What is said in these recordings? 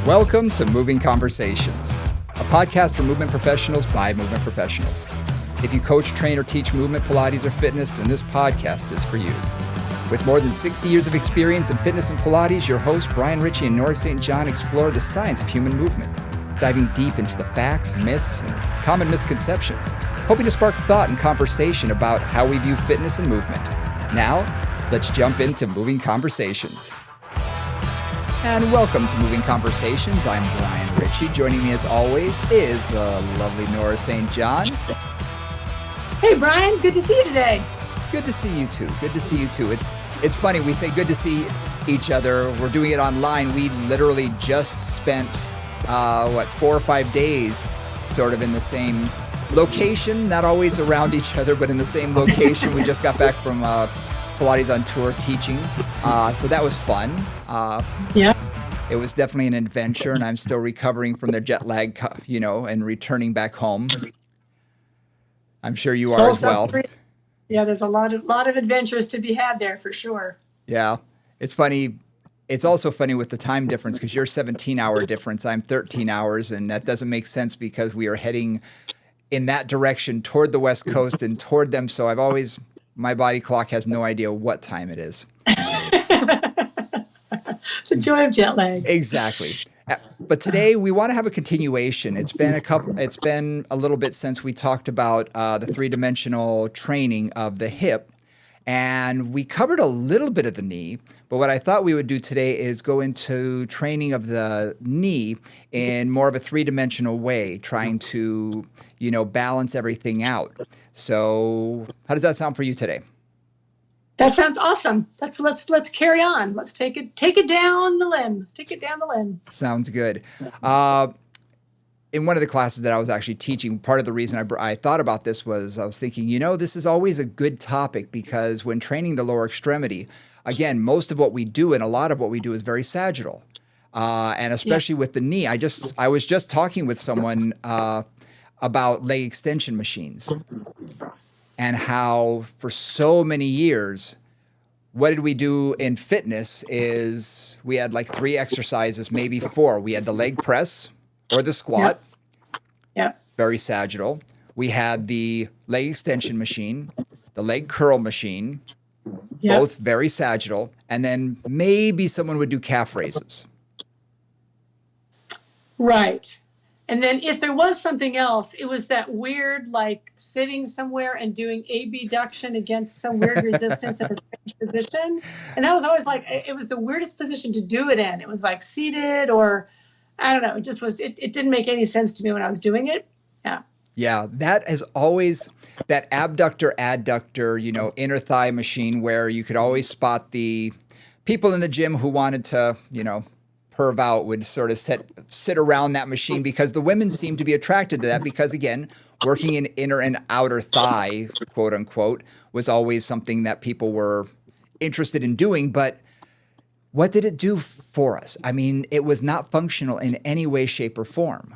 Welcome to Moving Conversations, a podcast for movement professionals by movement professionals. If you coach, train, or teach movement, Pilates, or fitness, then this podcast is for you. With more than 60 years of experience in fitness and Pilates, your hosts, Brian Ritchie and Nora St. John, explore the science of human movement, diving deep into the facts, myths, and common misconceptions, hoping to spark thought and conversation about how we view fitness and movement. Now, let's jump into Moving Conversations. And welcome to Moving Conversations. I'm Brian Ritchie. Joining me as always is the lovely Nora St. John. Hey Brian, good to see you today. Good to see you too. Good to see you too. It's funny, we say good to see each other. We're doing it online. We literally just spent 4 or 5 days sort of in the same location, not always around each other, but in the same location. We just got back from Pilates on tour teaching. So that was fun. Yeah. It was definitely an adventure, and I'm still recovering from the jet lag, and returning back home. I'm sure you are as well. Yeah, there's a lot of adventures to be had there for sure. Yeah. It's funny. It's also funny with the time difference because you're 17-hour difference. I'm 13 hours, and that doesn't make sense because we are heading in that direction toward the West Coast and toward them. So my body clock has no idea what time it is. The joy of jet lag. Exactly. But today we want to have a continuation. It's been a little bit since we talked about the three-dimensional training of the hip, and we covered a little bit of the knee. But what I thought we would do today is go into training of the knee in more of a three-dimensional way, trying to, balance everything out. So how does that sound for you today? That sounds awesome. Let's carry on. Let's take it down the limb. Take it down the limb. Sounds good. In one of the classes that I was actually teaching, part of the reason I thought about this was I was thinking, this is always a good topic because when training the lower extremity, again, most of what we do and a lot of what we do is very sagittal. And especially with the knee, I was just talking with someone about leg extension machines and how for so many years, what did we do in fitness is we had like 3 exercises, maybe 4. We had the leg press or the squat. Yep. Very sagittal. We had the leg extension machine, the leg curl machine, both very sagittal. And then maybe someone would do calf raises. Right. And then if there was something else, it was that weird, like sitting somewhere and doing abduction against some weird resistance in a strange position. And that was always like, it was the weirdest position to do it in. It was like seated or, I don't know, it just was, it didn't make any sense to me when I was doing it. Yeah. Yeah, that has always, that abductor, adductor, inner thigh machine where you could always spot the people in the gym who wanted to, perv out would sort of sit around that machine because the women seem to be attracted to that because, again, working in inner and outer thigh, quote unquote, was always something that people were interested in doing. But what did it do for us? I mean, it was not functional in any way, shape, or form.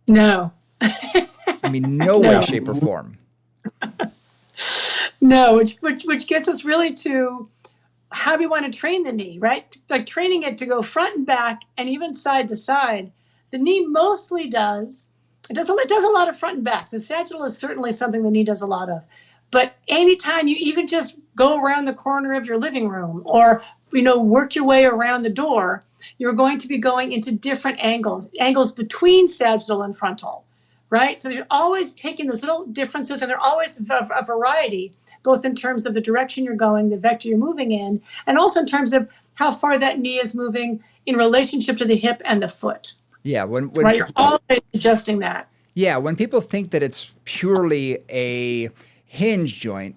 No. I mean, no way, shape, or form. No, which gets us really to how we want to train the knee, right? Like training it to go front and back and even side to side. The knee mostly does a lot of front and back. So sagittal is certainly something the knee does a lot of. But anytime you even just go around the corner of your living room or, work your way around the door, you're going to be going into different angles between sagittal and frontal, right? So you're always taking those little differences and they're always a variety, both in terms of the direction you're going, the vector you're moving in, and also in terms of how far that knee is moving in relationship to the hip and the foot. Yeah. When right? You're always adjusting that. Yeah. When people think that it's purely a hinge joint,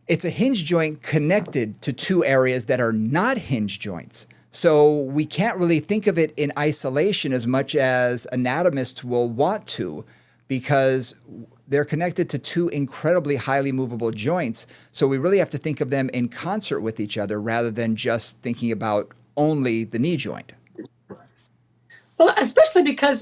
it's a hinge joint connected to 2 areas that are not hinge joints. So we can't really think of it in isolation as much as anatomists will want to because they're connected to 2 incredibly highly movable joints. So we really have to think of them in concert with each other rather than just thinking about only the knee joint. Well, especially because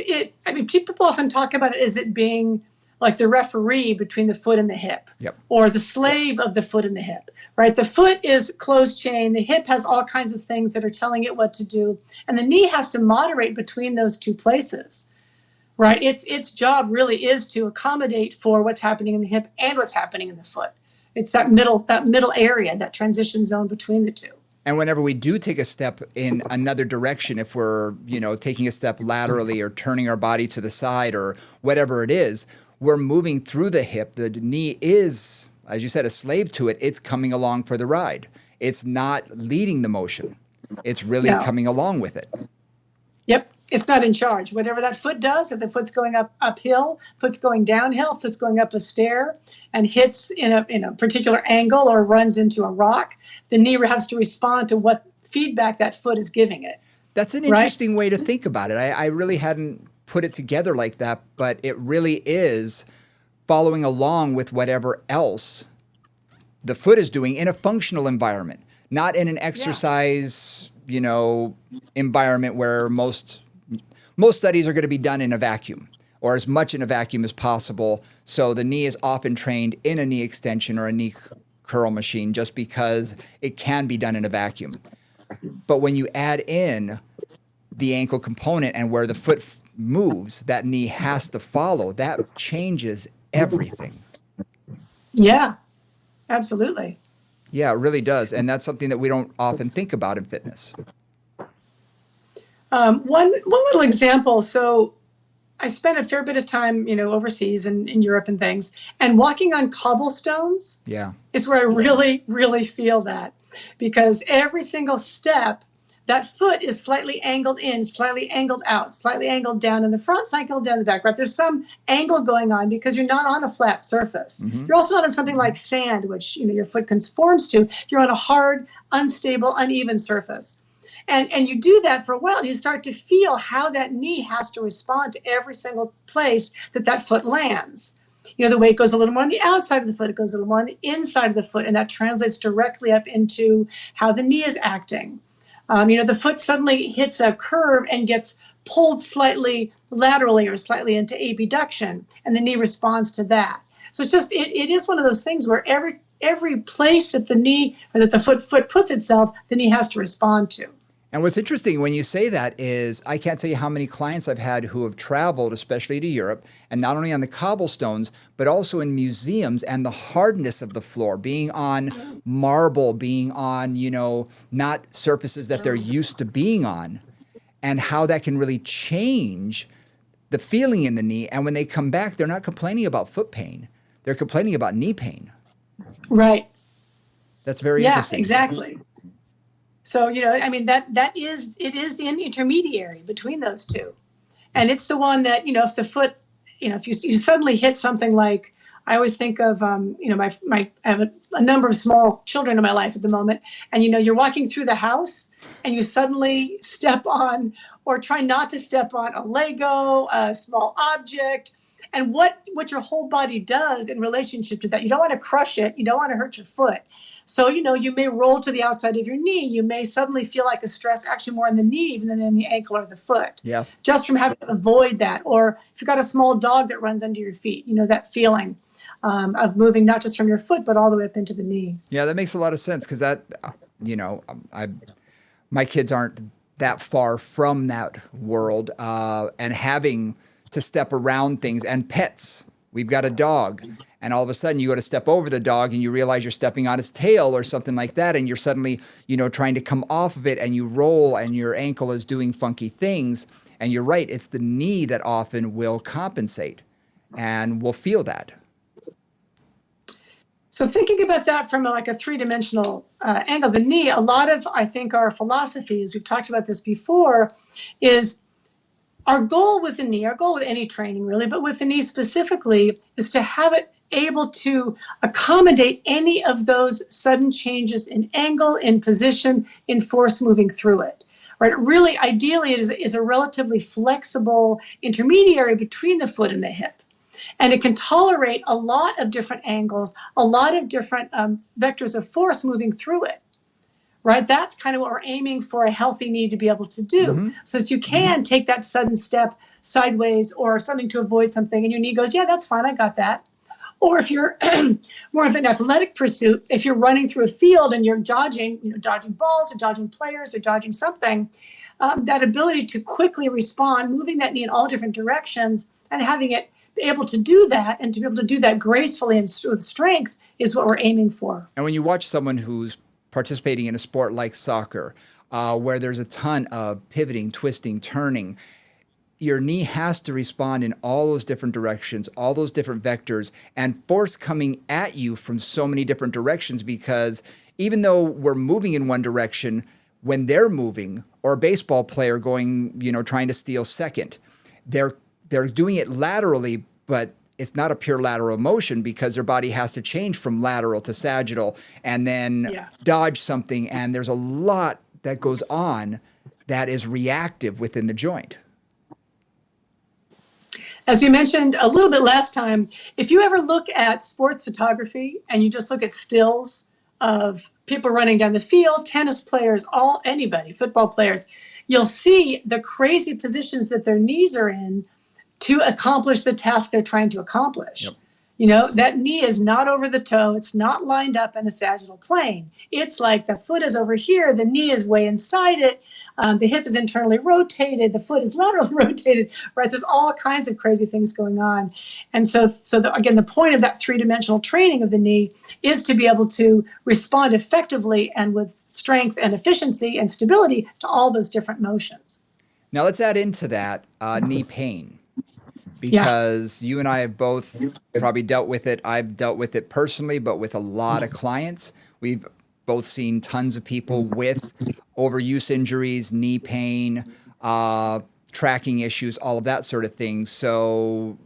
people often talk about it as it being like the referee between the foot and the hip, Yep. or the slave of the foot and the hip, right? The foot is closed chain. The hip has all kinds of things that are telling it what to do. And the knee has to moderate between those two places, right? Its job really is to accommodate for what's happening in the hip and what's happening in the foot. It's that middle area, that transition zone between the two. And whenever we do take a step in another direction, if we're, taking a step laterally or turning our body to the side or whatever it is, we're moving through the hip. The knee is, as you said, a slave to it. It's coming along for the ride. It's not leading the motion. It's really coming along with it. Yep. It's not in charge. Whatever that foot does, if the foot's going uphill, foot's going downhill, foot's going up a stair and hits in a particular angle or runs into a rock, the knee has to respond to what feedback that foot is giving it. That's an interesting way to think about it. I really hadn't put it together like that, but it really is following along with whatever else the foot is doing in a functional environment, not in an exercise, environment where most studies are going to be done in a vacuum or as much in a vacuum as possible. So the knee is often trained in a knee extension or a knee curl machine just because it can be done in a vacuum. But when you add in the ankle component and where the foot moves, that knee has to follow. That changes everything. Yeah, absolutely. Yeah, it really does. And that's something that we don't often think about in fitness. One little example. So I spent a fair bit of time, overseas and in Europe and things, and walking on cobblestones is where I really, really feel that, because every single step, that foot is slightly angled in, slightly angled out, slightly angled down in the front, slightly angled down in the back, right? There's some angle going on because you're not on a flat surface. Mm-hmm. You're also not on something like sand, which, your foot conforms to. You're on a hard, unstable, uneven surface. And you do that for a while, and you start to feel how that knee has to respond to every single place that foot lands. The weight goes a little more on the outside of the foot, it goes a little more on the inside of the foot, and that translates directly up into how the knee is acting. The foot suddenly hits a curve and gets pulled slightly laterally or slightly into abduction, and the knee responds to that. So it's just, it is one of those things where every place that the knee or that the foot puts itself, the knee has to respond to. And what's interesting when you say that is I can't tell you how many clients I've had who have traveled, especially to Europe, and not only on the cobblestones, but also in museums and the hardness of the floor, being on marble, being on, not surfaces that they're used to being on, and how that can really change the feeling in the knee. And when they come back, they're not complaining about foot pain. They're complaining about knee pain. Right. That's very interesting. Yeah, exactly. So, that is the intermediary between those two. And it's the one that, if the foot, if you suddenly hit something like, I always think of, I have a number of small children in my life at the moment. And, you're walking through the house and you suddenly step on or try not to step on a Lego, a small object. And what your whole body does in relationship to that, you don't want to crush it. You don't want to hurt your foot. So, you may roll to the outside of your knee. You may suddenly feel like a stress actually more in the knee even than in the ankle or the foot. Yeah. Just from having to avoid that. Or if you've got a small dog that runs under your feet, that feeling of moving not just from your foot, but all the way up into the knee. Yeah, that makes a lot of sense because that, my kids aren't that far from that world and having to step around things and pets. We've got a dog. And all of a sudden you go to step over the dog and you realize you're stepping on its tail or something like that. And you're suddenly, trying to come off of it and you roll and your ankle is doing funky things. And you're right. It's the knee that often will compensate and will feel that. So thinking about that from a three-dimensional angle, the knee, a lot of, I think, our philosophies, we've talked about this before, is our goal with the knee, our goal with any training really, but with the knee specifically, is to have it able to accommodate any of those sudden changes in angle, in position, in force moving through it. Right? Really, ideally, it is a relatively flexible intermediary between the foot and the hip. And it can tolerate a lot of different angles, a lot of different vectors of force moving through it. right? That's kind of what we're aiming for a healthy knee to be able to do, so that you can take that sudden step sideways or something to avoid something, and your knee goes, yeah, that's fine, I got that. Or if you're more of an athletic pursuit, if you're running through a field and you're dodging, dodging balls or dodging players or dodging something, that ability to quickly respond, moving that knee in all different directions and having it be able to do that and to be able to do that gracefully and with strength is what we're aiming for. And when you watch someone who's participating in a sport like soccer, where there's a ton of pivoting, twisting, turning, your knee has to respond in all those different directions, all those different vectors, and force coming at you from so many different directions, because even though we're moving in one direction, when they're moving, or a baseball player going, trying to steal second, they're doing it laterally, but it's not a pure lateral motion because their body has to change from lateral to sagittal and then dodge something. And there's a lot that goes on that is reactive within the joint. As we mentioned a little bit last time, if you ever look at sports photography and you just look at stills of people running down the field, tennis players, anybody, football players, you'll see the crazy positions that their knees are in to accomplish the task they're trying to accomplish. Yep. That knee is not over the toe. It's not lined up in a sagittal plane. It's like the foot is over here. The knee is way inside it. The hip is internally rotated. The foot is laterally rotated, right? There's all kinds of crazy things going on. And again, the point of that three-dimensional training of the knee is to be able to respond effectively and with strength and efficiency and stability to all those different motions. Now let's add into that knee pain. Because you and I have both probably dealt with it. I've dealt with it personally, but with a lot of clients. We've both seen tons of people with overuse injuries, knee pain, tracking issues, all of that sort of thing. So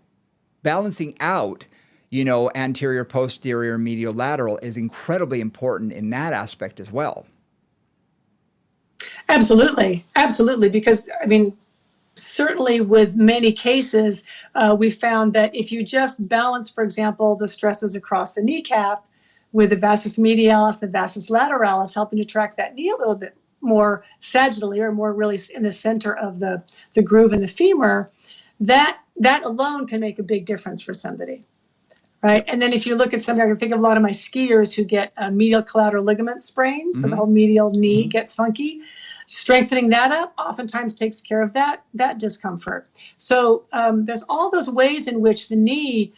balancing out, anterior, posterior, medial, lateral is incredibly important in that aspect as well. Absolutely. Because, certainly with many cases, we found that if you just balance, for example, the stresses across the kneecap with the vastus medialis, the vastus lateralis, helping to track that knee a little bit more sagittally or more really in the center of the groove in the femur, that alone can make a big difference for somebody. Right. And then if you look at somebody, I can think of a lot of my skiers who get medial collateral ligament sprains. So the whole medial knee gets funky. Strengthening that up oftentimes takes care of that discomfort. So there's all those ways in which the knee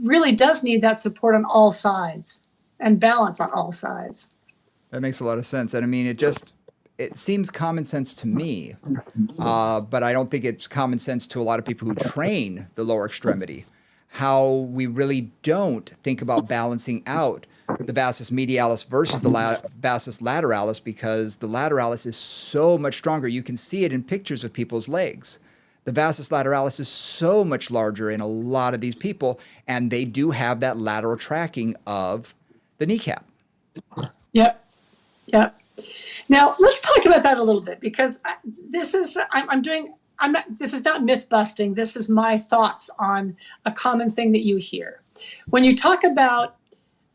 really does need that support on all sides and balance on all sides. That makes a lot of sense. And it seems common sense to me, but I don't think it's common sense to a lot of people who train the lower extremity, how we really don't think about balancing out the vastus medialis versus the vastus lateralis, because the lateralis is so much stronger. You can see it in pictures of people's legs. The vastus lateralis is so much larger in a lot of these people, and they do have that lateral tracking of the kneecap. Yep. Now let's talk about that a little bit, because this is not myth busting. This is my thoughts on a common thing that you hear when you talk about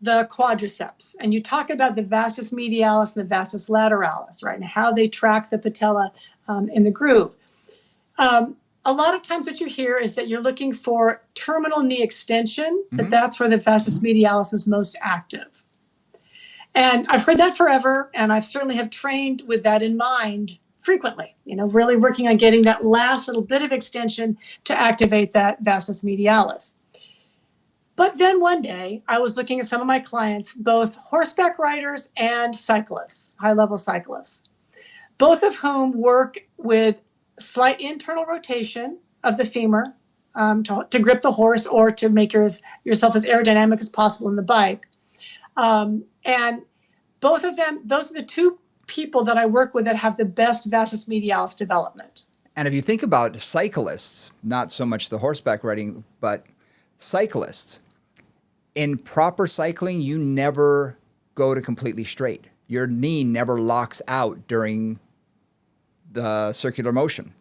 the quadriceps, and you talk about the vastus medialis and the vastus lateralis, right, and how they track the patella in the groove. A lot of times what you hear is that you're looking for terminal knee extension, that's where the vastus medialis is most active. And I've heard that forever, and I certainly have trained with that in mind frequently, really working on getting that last little bit of extension to activate that vastus medialis. But then one day, I was looking at some of my clients, both horseback riders and cyclists, high-level cyclists, both of whom work with slight internal rotation of the femur to grip the horse or to make yourself as aerodynamic as possible in the bike. And both of them, those are the two people that I work with that have the best vastus medialis development. And if you think about cyclists, not so much the horseback riding, but cyclists, in proper cycling, you never go to completely straight. Your knee never locks out during the circular motion.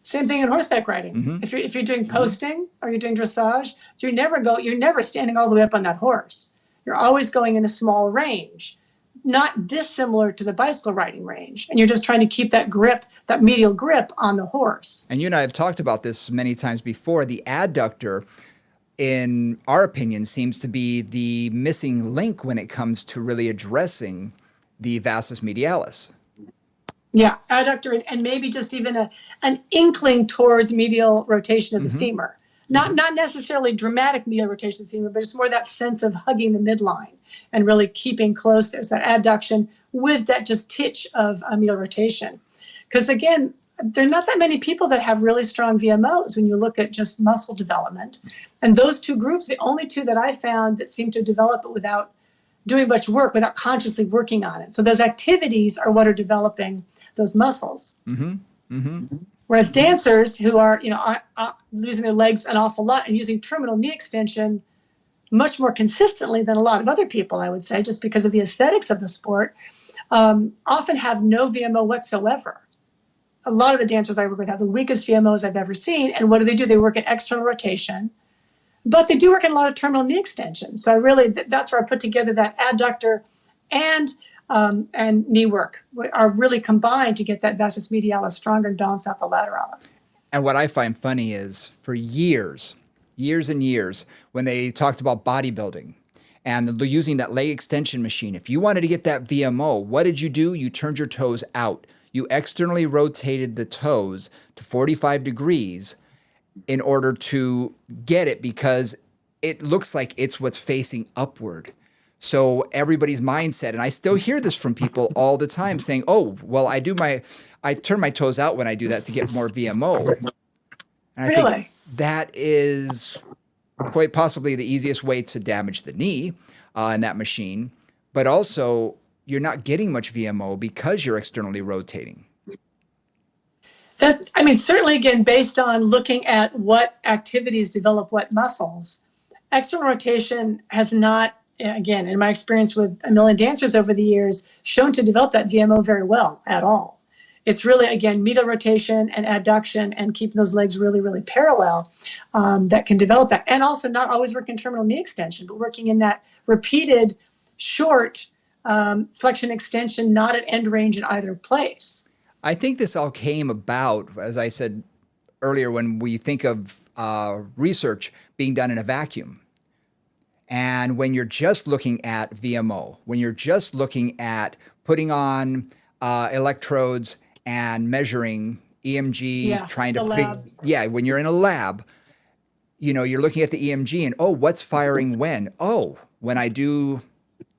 Same thing in horseback riding. If you're doing posting or you're doing dressage, you're never standing all the way up on that horse. You're always going in a small range. not dissimilar to the bicycle riding range. And you're just trying to keep that grip, that medial grip on the horse. And you and I have talked about this many times before. The adductor, in our opinion, seems to be the missing link when it comes to really addressing the vastus medialis. Yeah, adductor and maybe just even an inkling towards medial rotation of the femur. Not necessarily dramatic medial rotation of the femur, but it's more that sense of hugging the midline and really keeping close. There's that adduction with that just titch of medial rotation. Because again, there are not that many people that have really strong VMOs when you look at just muscle development. And those two groups, the only two that I found that seem to develop it without doing much work, without consciously working on it. So those activities are what are developing those muscles. Whereas dancers who are, losing their legs an awful lot and using terminal knee extension much more consistently than a lot of other people, I would say, just because of the aesthetics of the sport, often have no VMO whatsoever. A lot of the dancers I work with have the weakest VMOs I've ever seen. And what do? They work in external rotation, but they do work in a lot of terminal knee extension. So that's where I put together that adductor and knee work are really combined to get that vastus medialis stronger and balance out the lateralis. And what I find funny is for years and years, when they talked about bodybuilding and using that leg extension machine, if you wanted to get that VMO, what did you do? You turned your toes out. You externally rotated the toes to 45 degrees in order to get it, because it looks like it's what's facing upward. So everybody's mindset, and I still hear this from people all the time saying, oh, well, I turn my toes out when I do that to get more VMO. And I think that is quite possibly the easiest way to damage the knee in that machine. But also, you're not getting much VMO because you're externally rotating. Certainly, again, based on looking at what activities develop what muscles, external rotation has not, again, in my experience with a million dancers over the years, shown to develop that VMO very well at all. It's really, again, medial rotation and adduction and keeping those legs really, really parallel that can develop that. And also not always working terminal knee extension, but working in that repeated short flexion extension, not at end range in either place. I think this all came about, as I said earlier, when we think of research being done in a vacuum. And when you're just looking at VMO, when you're just looking at putting on electrodes and measuring EMG, trying to when you're in a lab, you're looking at the EMG and, what's firing when? Oh, when I do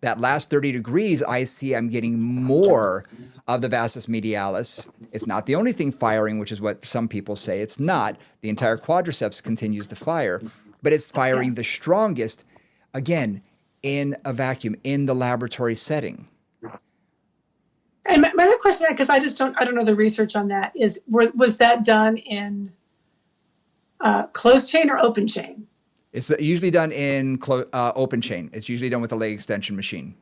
that last 30 degrees, I see I'm getting more of the vastus medialis. It's not the only thing firing, which is what some people say. It's not. The entire quadriceps continues to fire, but it's firing the strongest, again, in a vacuum, in the laboratory setting. And my other question, because I don't know the research on that, is was that done in closed chain or open chain? It's usually done in open chain. It's usually done with a leg extension machine.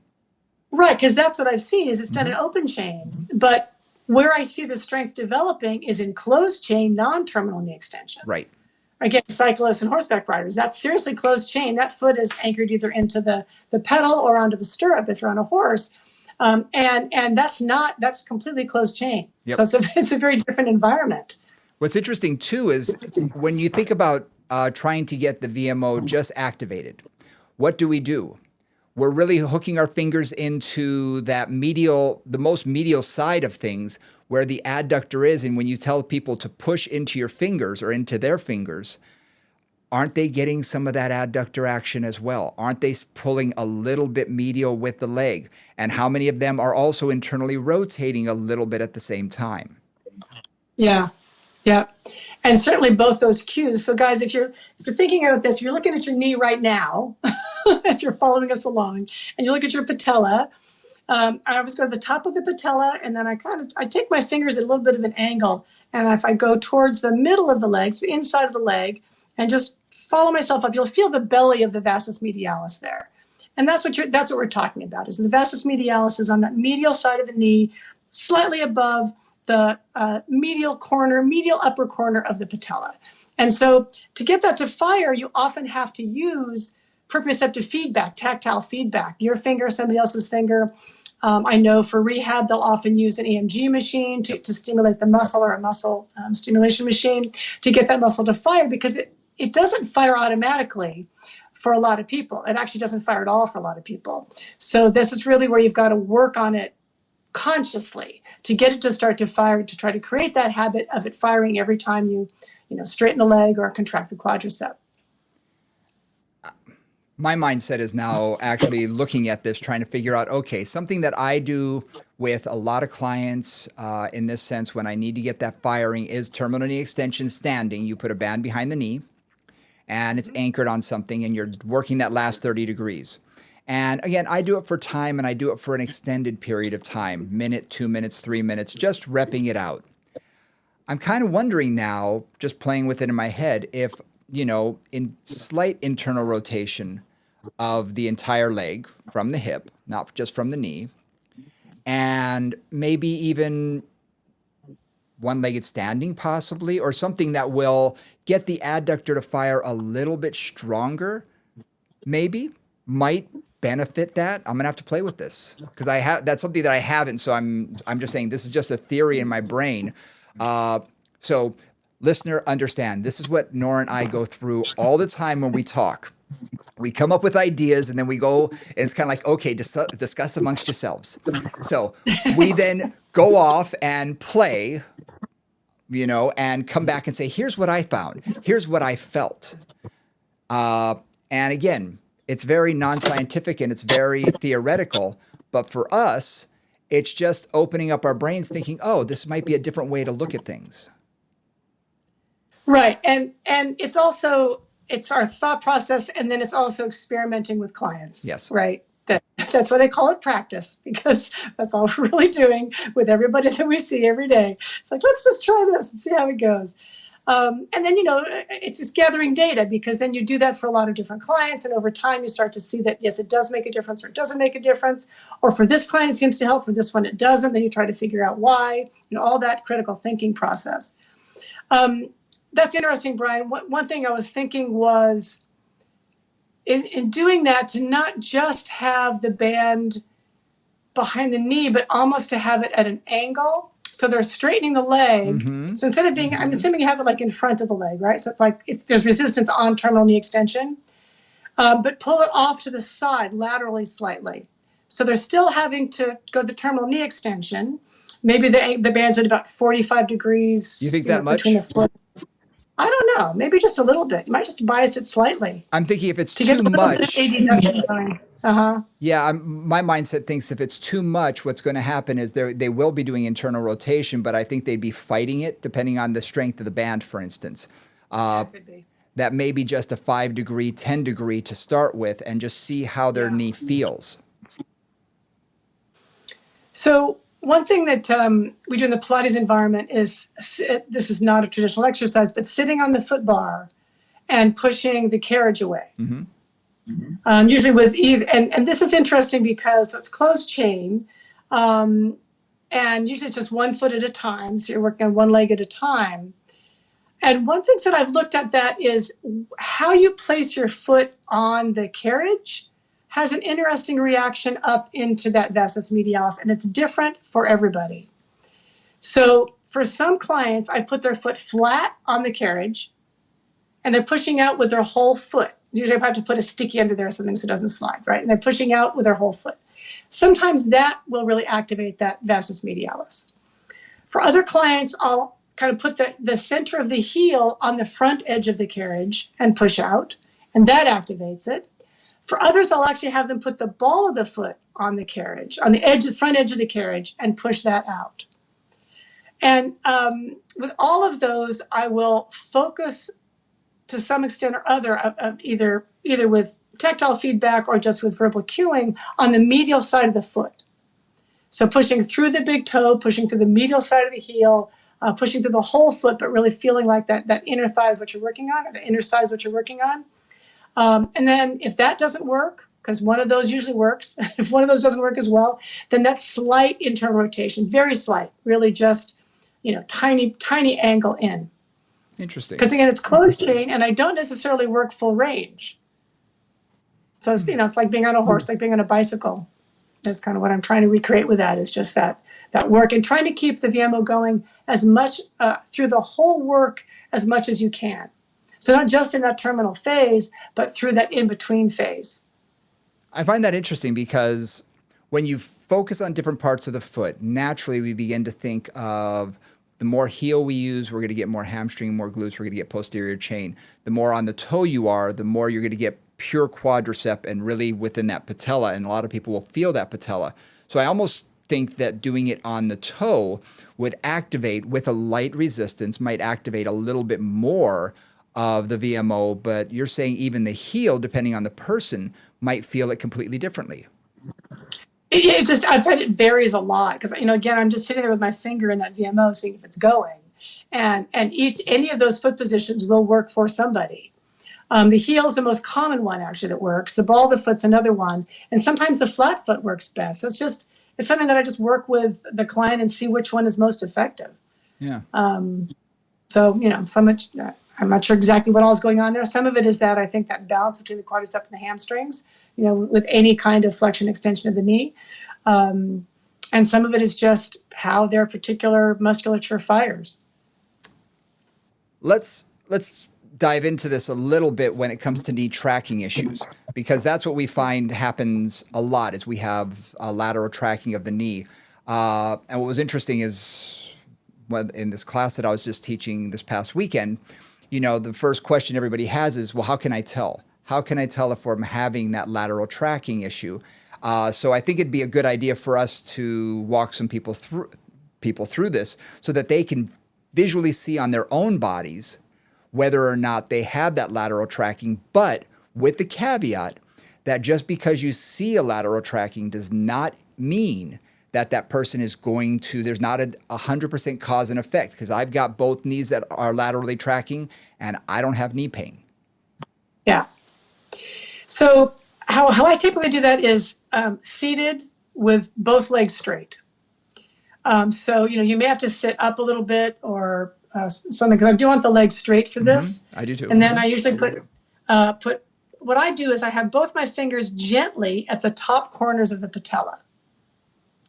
Right, because that's what I've seen is it's done in open chain. But where I see the strength developing is in closed chain, non-terminal knee extension. Right. Again, cyclists and horseback riders, that's seriously closed chain. That foot is anchored either into the pedal or onto the stirrup if you're on a horse. And that's completely closed chain. Yep. So it's a very different environment. What's interesting too is when you think about trying to get the VMO just activated, what do? We're really hooking our fingers into that the most medial side of things where the adductor is. And when you tell people to push into your fingers or into their fingers, aren't they getting some of that adductor action as well? Aren't they pulling a little bit medial with the leg? And how many of them are also internally rotating a little bit at the same time? Yeah. And certainly both those cues. So guys, if you're thinking about this, if you're looking at your knee right now, if you're following us along, and you look at your patella, I always go to the top of the patella, and then I take my fingers at a little bit of an angle, and if I go towards the middle of the leg, so the inside of the leg, and just follow myself up, you'll feel the belly of the vastus medialis there. And that's what we're talking about, is the vastus medialis is on that medial side of the knee, slightly above the medial upper corner of the patella. And so to get that to fire, you often have to use proprioceptive feedback, tactile feedback, your finger, somebody else's finger, I know for rehab, they'll often use an EMG machine to stimulate the muscle, or a muscle stimulation machine to get that muscle to fire, because it doesn't fire automatically for a lot of people. It actually doesn't fire at all for a lot of people. So this is really where you've got to work on it consciously to get it to start to fire, to try to create that habit of it firing every time you straighten the leg or contract the quadricep. My mindset is now actually looking at this, trying to figure out, okay, something that I do with a lot of clients in this sense when I need to get that firing is terminal knee extension standing. You put a band behind the knee and it's anchored on something and you're working that last 30 degrees. And again, I do it for time and I do it for an extended period of time, minute, 2 minutes, 3 minutes, just repping it out. I'm kind of wondering now, just playing with it in my head, if, in slight internal rotation of the entire leg from the hip, not just from the knee, and maybe even one-legged standing possibly, or something that will get the adductor to fire a little bit stronger, maybe might benefit that. I'm gonna have to play with this because that's something that I haven't. So I'm just saying this is just a theory in my brain. So listener, understand, this is what Nora and I go through all the time when we talk. We come up with ideas and then we go, and it's kind of like, okay, discuss amongst yourselves. So we then go off and play, and come back and say, here's what I found. Here's what I felt. And again, it's very non-scientific and it's very theoretical. But for us, it's just opening up our brains thinking, oh, this might be a different way to look at things. Right. And it's also, it's our thought process, and then it's also experimenting with clients. Yes. Right. That's why they call it practice, because that's all we're really doing with everybody that we see every day. It's like, let's just try this and see how it goes. And then, it's just gathering data, because then you do that for a lot of different clients. And over time, you start to see that, yes, it does make a difference, or it doesn't make a difference. Or for this client, it seems to help. For this one, it doesn't. Then you try to figure out why, all that critical thinking process. That's interesting, Brian. One thing I was thinking was in doing that, to not just have the band behind the knee, but almost to have it at an angle. So they're straightening the leg. Mm-hmm. So instead of being, I'm assuming you have it like in front of the leg, right? So it's like there's resistance on terminal knee extension, but pull it off to the side laterally slightly. So they're still having to go the terminal knee extension. Maybe the band's at about 45 degrees. You think that much? Between the foot. I don't know. Maybe just a little bit. You might just bias it slightly. I'm thinking if it's too much. Yeah, my mindset thinks if it's too much, what's going to happen is they will be doing internal rotation, but I think they'd be fighting it depending on the strength of the band, for instance. Could be. That may be just a 5 degree, 10 degree to start with and just see how their knee feels. So one thing that we do in the Pilates environment is, this is not a traditional exercise, but sitting on the foot bar and pushing the carriage away. Mm-hmm. Mm-hmm. Usually with either, and this is interesting because it's closed chain, and usually it's just 1 foot at a time. So you're working on one leg at a time. And one thing that I've looked at that is how you place your foot on the carriage has an interesting reaction up into that vastus medialis, and it's different for everybody. So for some clients, I put their foot flat on the carriage, and they're pushing out with their whole foot. Usually I have to put a sticky under there or something so it doesn't slide, right? And they're pushing out with their whole foot. Sometimes that will really activate that vastus medialis. For other clients, I'll kind of put the center of the heel on the front edge of the carriage and push out, and that activates it. For others, I'll actually have them put the ball of the foot on the carriage, on the front edge of the carriage, and push that out. And with all of those, I will focus to some extent or other, either with tactile feedback or just with verbal cueing, on the medial side of the foot. So pushing through the big toe, pushing through the medial side of the heel, pushing through the whole foot, but really feeling like that inner thigh is what you're working on, or the inner side is what you're working on. And then if that doesn't work, because one of those usually works, if one of those doesn't work as well, then that slight internal rotation, very slight, really just, tiny angle in. Interesting. Because again, it's closed chain, and I don't necessarily work full range. So it's, it's like being on a horse, like being on a bicycle. That's kind of what I'm trying to recreate with that, is just that work, and trying to keep the VMO going as much through the whole work as much as you can. So not just in that terminal phase, but through that in-between phase. I find that interesting because when you focus on different parts of the foot, naturally we begin to think of the more heel we use, we're going to get more hamstring, more glutes, we're going to get posterior chain. The more on the toe you are, the more you're going to get pure quadricep and really within that patella. And a lot of people will feel that patella. So I almost think that doing it on the toe would activate, with a light resistance, might activate a little bit more of the VMO. But you're saying even the heel, depending on the person, might feel it completely differently. I find it varies a lot because, again, I'm just sitting there with my finger in that VMO, seeing if it's going, and any of those foot positions will work for somebody. The heel is the most common one, actually, that works. The ball of the foot's another one, and sometimes the flat foot works best. So it's something that I just work with the client and see which one is most effective. Yeah. So so much. I'm not sure exactly what all is going on there. Some of it is that I think that balance between the quadriceps and the hamstrings, with any kind of flexion extension of the knee. And some of it is just how their particular musculature fires. Let's dive into this a little bit when it comes to knee tracking issues, because that's what we find happens a lot, is we have a lateral tracking of the knee. And what was interesting is in this class that I was just teaching this past weekend, the first question everybody has is, well, how can I tell? How can I tell if I'm having that lateral tracking issue? So I think it'd be a good idea for us to walk some people through this so that they can visually see on their own bodies whether or not they have that lateral tracking, but with the caveat that just because you see a lateral tracking does not mean that person is going to, there's not a 100% cause and effect, because I've got both knees that are laterally tracking and I don't have knee pain. Yeah. So how I typically do that is seated with both legs straight. So, you may have to sit up a little bit or something, because I do want the legs straight for this. I do too. And then I usually put what I do is I have both my fingers gently at the top corners of the patella.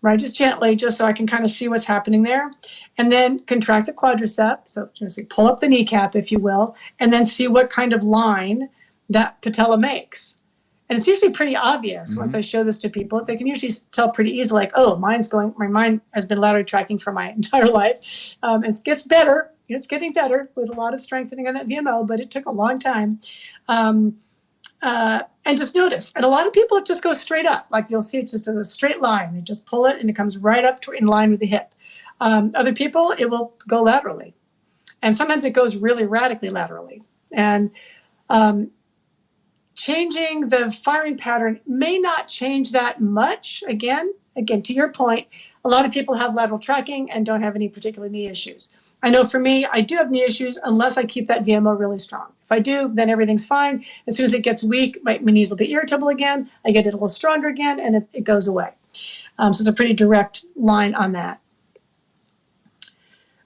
Right, just gently, just so I can kind of see what's happening there. And then contract the quadricep, so pull up the kneecap, if you will, and then see what kind of line that patella makes. And it's usually pretty obvious once I show this to people. They can usually tell pretty easily, like, oh, my mind has been laterally tracking for my entire life. It gets better. It's getting better with a lot of strengthening on that VMO, but it took a long time. And just notice. And a lot of people just go straight up. Like, you'll see it's just a straight line. They just pull it and it comes right up in line with the hip. Other people, it will go laterally. And sometimes it goes really radically laterally. And changing the firing pattern may not change that much. Again, to your point, a lot of people have lateral tracking and don't have any particular knee issues. I know for me, I do have knee issues unless I keep that VMO really strong. If I do, then everything's fine. As soon as it gets weak, my knees will be irritable again. I get it a little stronger again, and it goes away. So it's a pretty direct line on that.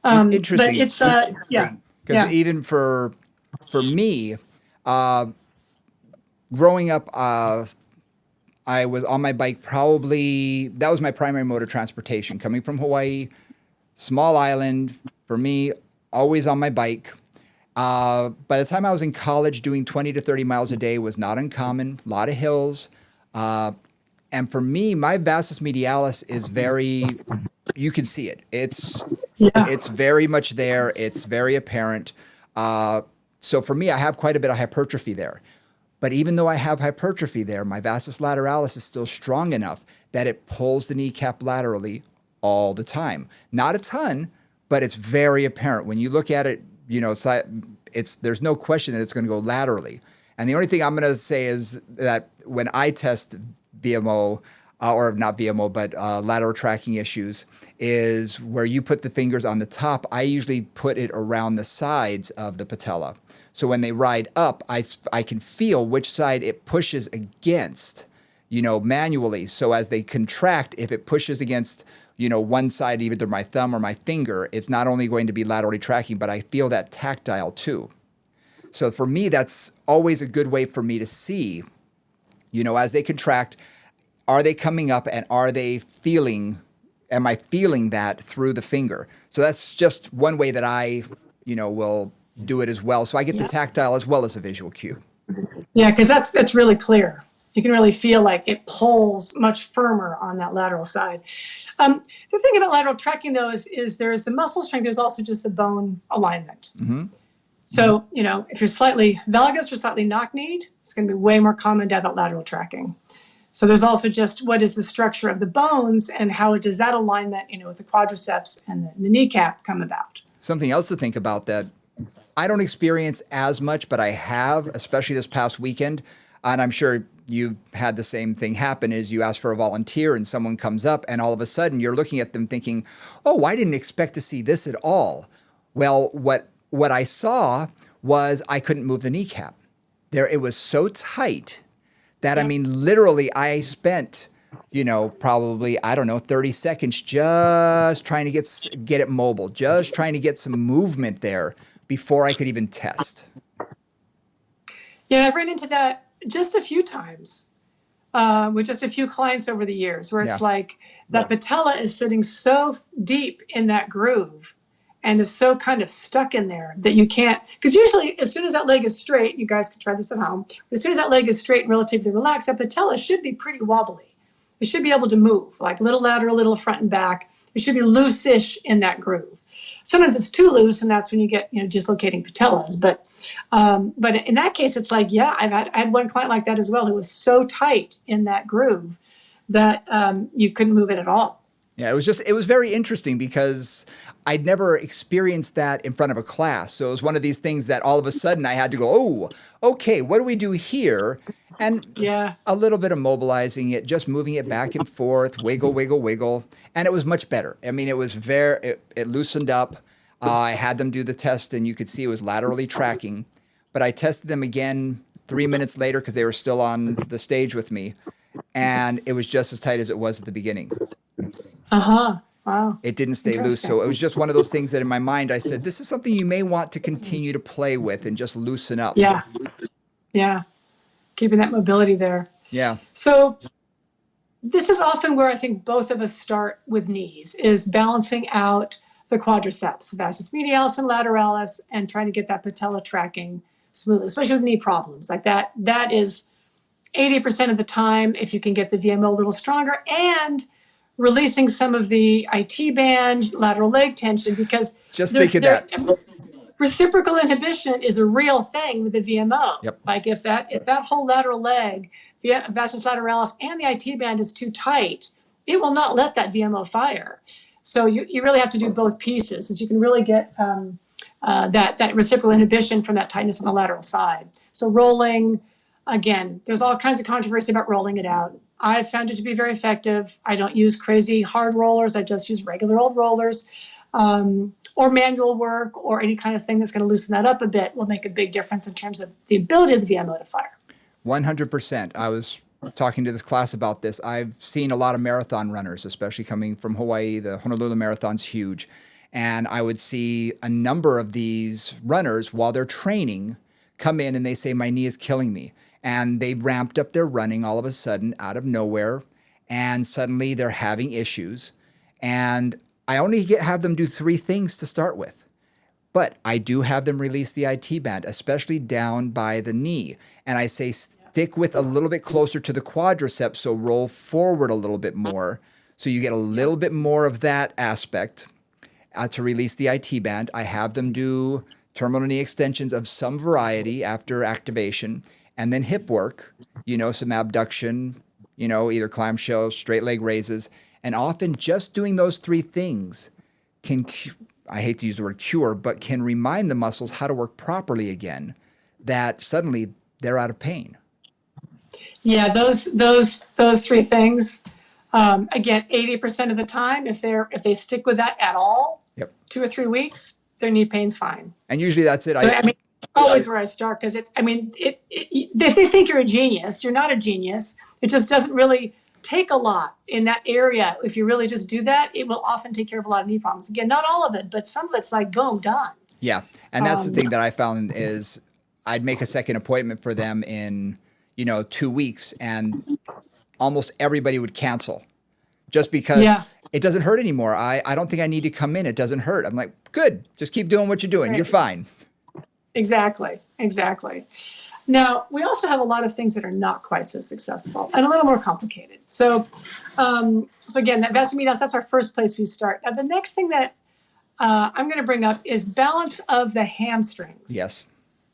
Interesting. But it's, Because even for me, growing up, I was on my bike that was my primary mode of transportation. Coming from Hawaii, small island, for me, always on my bike. By the time I was in college, doing 20 to 30 miles a day was not uncommon, a lot of hills. And for me, my vastus medialis is you can see it. It's very much there. It's very apparent. So for me, I have quite a bit of hypertrophy there. But even though I have hypertrophy there, my vastus lateralis is still strong enough that it pulls the kneecap laterally all the time. Not a ton, but it's very apparent. When you look at it, there's no question that it's going to go laterally. And the only thing I'm going to say is that when I test VMO, or not VMO, but lateral tracking issues, is where you put the fingers on the top. I usually put it around the sides of the patella. So when they ride up, I can feel which side it pushes against, manually. So as they contract, if it pushes against, one side, either my thumb or my finger, it's not only going to be laterally tracking, but I feel that tactile too. So for me, that's always a good way for me to see, as they contract. are they coming up and am I feeling that through the finger? So that's just one way that I, will do it as well. So I get the tactile as well as a visual cue. Yeah, because that's really clear. You can really feel like it pulls much firmer on that lateral side. The thing about lateral tracking, though, is there's the muscle strength. There's also just the bone alignment. Mm-hmm. So, if you're slightly valgus or slightly knock-kneed, it's going to be way more common to have that lateral tracking. So there's also just what is the structure of the bones and how does that alignment, with the quadriceps and the kneecap come about. Something else to think about that I don't experience as much, but I have, especially this past weekend. And I'm sure you've had the same thing happen, is you ask for a volunteer and someone comes up and all of a sudden you're looking at them thinking, oh, I didn't expect to see this at all. Well, what I saw was I couldn't move the kneecap. It was so tight that, literally I spent, probably, 30 seconds just trying to get it mobile, just trying to get some movement there before I could even test. Yeah, I've run into that just a few times with just a few clients over the years where it's like that patella is sitting so deep in that groove and is so kind of stuck in there that you can't, because usually as soon as that leg is straight, you guys can try this at home, but as soon as that leg is straight and relatively relaxed, that patella should be pretty wobbly. It should be able to move, like little lateral, little front and back. It should be loose-ish in that groove. Sometimes it's too loose, and that's when you get dislocating patellas. But in that case, it's like, I had one client like that as well who was so tight in that groove that you couldn't move it at all. Yeah, it was very interesting because I'd never experienced that in front of a class. So it was one of these things that all of a sudden I had to go, oh, okay, what do we do here? And a little bit of mobilizing it, just moving it back and forth, wiggle, wiggle, wiggle. And it was much better. It was it loosened up. I had them do the test and you could see it was laterally tracking. But I tested them again 3 minutes later because they were still on the stage with me. And it was just as tight as it was at the beginning. Uh-huh. Wow. It didn't stay loose. So it was just one of those things that in my mind, I said, this is something you may want to continue to play with and just loosen up. Yeah. Yeah. Keeping that mobility there. Yeah. So this is often where I think both of us start with knees, is balancing out the quadriceps, vastus medialis and lateralis, and trying to get that patella tracking smoothly, especially with knee problems. Like that is 80% of the time, if you can get the VMO a little stronger and releasing some of the IT band, lateral leg tension, because just think of that. Reciprocal inhibition is a real thing with the VMO. Yep. Like if that whole lateral leg, vastus lateralis, and the IT band is too tight, it will not let that VMO fire. So you really have to do both pieces, so you can really get that reciprocal inhibition from that tightness on the lateral side. So rolling, again, there's all kinds of controversy about rolling it out. I've found it to be very effective. I don't use crazy hard rollers. I just use regular old rollers. Or manual work or any kind of thing that's going to loosen that up a bit will make a big difference in terms of the ability of the VMO to fire. 100%. I was talking to this class about this. I've seen a lot of marathon runners, especially coming from Hawaii. The Honolulu Marathon's huge. And I would see a number of these runners while they're training come in and they say, my knee is killing me. And they ramped up their running all of a sudden out of nowhere. And suddenly they're having issues. And I only have them do 3 things to start with. But I do have them release the IT band, especially down by the knee. And I say stick with a little bit closer to the quadriceps, so roll forward a little bit more. So you get a little bit more of that aspect to release the IT band. I have them do terminal knee extensions of some variety after activation. And then hip work, some abduction, either clamshell, straight leg raises. And often just doing those 3 things can, I hate to use the word cure, but can remind the muscles how to work properly again, that suddenly they're out of pain. Yeah, those 3 things, again, 80% of the time, if they stick with that at all, 2 or 3 weeks, their knee pain's fine. And usually that's it. So, always where I start, because they think you're a genius. You're not a genius. It just doesn't really take a lot in that area. If you really just do that, it will often take care of a lot of knee problems. Again, not all of it, but some of it's like, boom, done. Yeah. And that's the thing that I found is I'd make a second appointment for them in, 2 weeks. And almost everybody would cancel just because Yeah. it doesn't hurt anymore. I don't think I need to come in. It doesn't hurt. I'm like, good. Just keep doing what you're doing. Right. You're fine. Exactly. Now, we also have a lot of things that are not quite so successful and a little more complicated. So again, that vascular medialis, that's our first place we start. Now, the next thing that I'm going to bring up is balance of the hamstrings. Yes.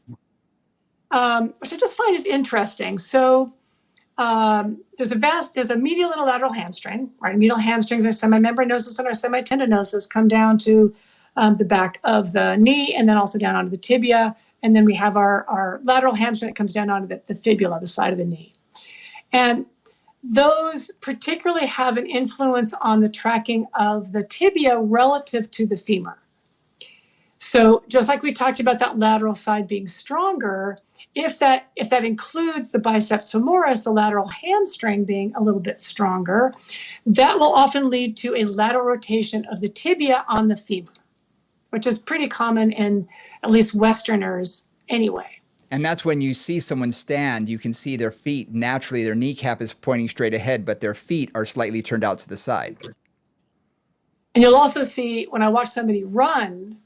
Which I just find is interesting. So there's a medial and a lateral hamstring, right? Medial hamstrings are semimembranosus and our semitendinosus come down to the back of the knee and then also down onto the tibia. And then we have our lateral hamstring that comes down onto the fibula, the side of the knee. And those particularly have an influence on the tracking of the tibia relative to the femur. So just like we talked about that lateral side being stronger, if that includes the biceps femoris, the lateral hamstring being a little bit stronger, that will often lead to a lateral rotation of the tibia on the femur, which is pretty common in at least Westerners anyway. And that's when you see someone stand, you can see their feet. Naturally, their kneecap is pointing straight ahead, but their feet are slightly turned out to the side. And you'll also see when I watch somebody run,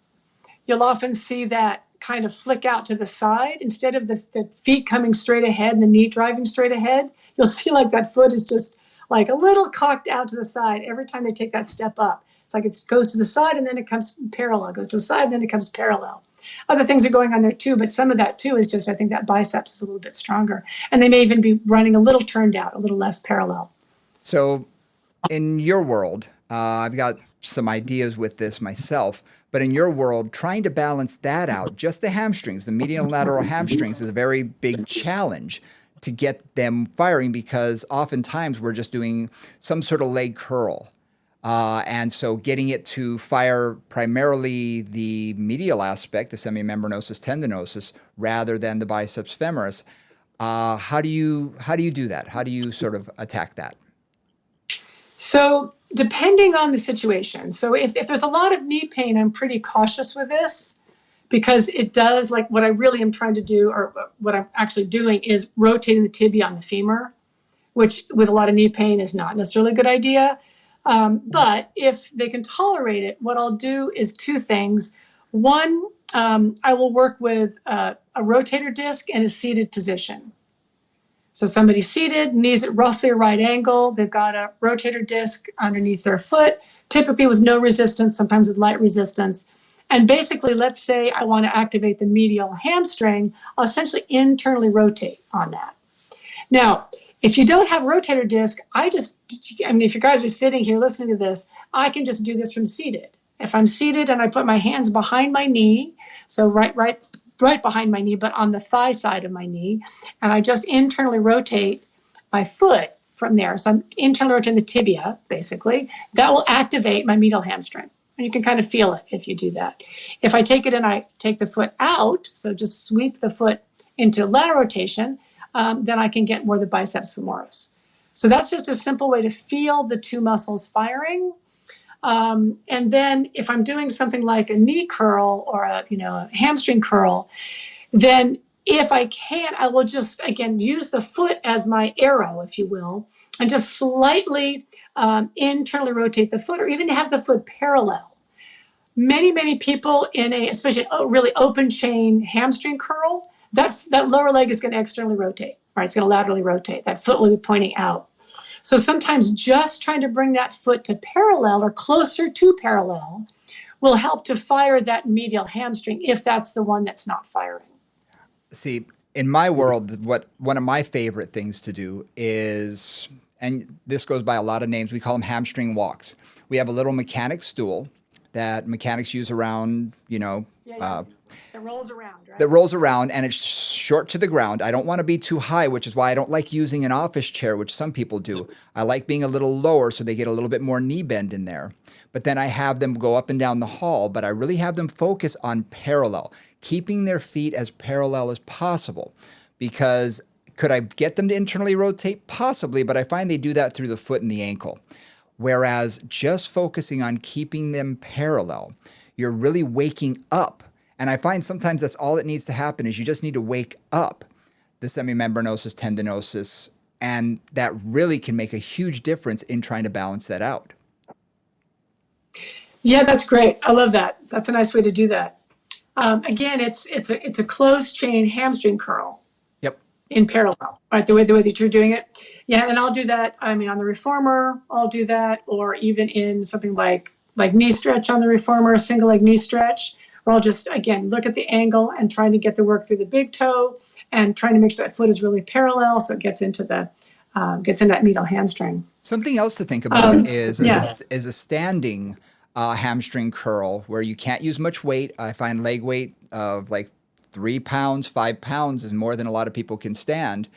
you'll often see that kind of flick out to the side. Instead of the feet coming straight ahead and the knee driving straight ahead, you'll see like that foot is just like a little cocked out to the side every time they take that step up. It's like it goes to the side and then it comes parallel, goes to the side and then it comes parallel. Other things are going on there too, but some of that too is just, I think that biceps is a little bit stronger. And they may even be running a little turned out, a little less parallel. So in your world, I've got some ideas with this myself, but in your world, trying to balance that out, just the hamstrings, the medial and lateral hamstrings is a very big challenge to get them firing because oftentimes we're just doing some sort of leg curl. And so getting it to fire primarily the medial aspect, the semimembranosus tendinosus, rather than the biceps femoris. How do you do that? How do you sort of attack that? So depending on the situation. So if there's a lot of knee pain, I'm pretty cautious with this because it does, like what I really am trying to do, or what I'm actually doing is rotating the tibia on the femur, which with a lot of knee pain is not necessarily a good idea. But if they can tolerate it, what I'll do is two things. One, I will work with a rotator disc in a seated position. So somebody's seated, knees at roughly a right angle. They've got a rotator disc underneath their foot, typically with no resistance, sometimes with light resistance. And basically, let's say I want to activate the medial hamstring, I'll essentially internally rotate on that. Now, if you don't have rotator disc, if you guys are sitting here listening to this, I can just do this from seated. If I'm seated and I put my hands behind my knee, so right behind my knee, but on the thigh side of my knee, and I just internally rotate my foot from there. So I'm internally rotating the tibia, basically. That will activate my medial hamstring. And you can kind of feel it if you do that. If I take it and I take the foot out, so just sweep the foot into lateral rotation, then I can get more of the biceps femoris. So that's just a simple way to feel the two muscles firing. And then if I'm doing something like a knee curl or a hamstring curl, then if I can, I will just, again, use the foot as my arrow, if you will, and just slightly internally rotate the foot or even have the foot parallel. Many people in especially a really open chain hamstring curl, that lower leg is going to externally rotate, right? It's going to laterally rotate. That foot will be pointing out. So sometimes just trying to bring that foot to parallel or closer to parallel will help to fire that medial hamstring if that's the one that's not firing. See, in my world, one of my favorite things to do is, and this goes by a lot of names, we call them hamstring walks. We have a little mechanic stool that mechanics use around, It rolls around, right? That rolls around and it's short to the ground. I don't want to be too high, which is why I don't like using an office chair, which some people do. I like being a little lower so they get a little bit more knee bend in there. But then I have them go up and down the hall, but I really have them focus on parallel, keeping their feet as parallel as possible. Because could I get them to internally rotate? Possibly, but I find they do that through the foot and the ankle. Whereas just focusing on keeping them parallel, you're really waking up. And I find sometimes that's all that needs to happen is you just need to wake up the semimembranosus tendinosus And that really can make a huge difference in trying to balance that out. Yeah, that's great. I love that. That's a nice way to do that. Again, it's a closed chain hamstring curl. Yep. In parallel, right? The way that you're doing it. Yeah, and I'll do that. I mean, on the reformer, I'll do that, or even in something like knee stretch on the reformer, a single leg knee stretch, where I'll just again look at the angle and trying to get the work through the big toe and trying to make sure that foot is really parallel, so it gets into that medial hamstring. Something else to think about is yeah. a standing hamstring curl where you can't use much weight. I find leg weight of like 3 pounds, 5 pounds is more than a lot of people can stand,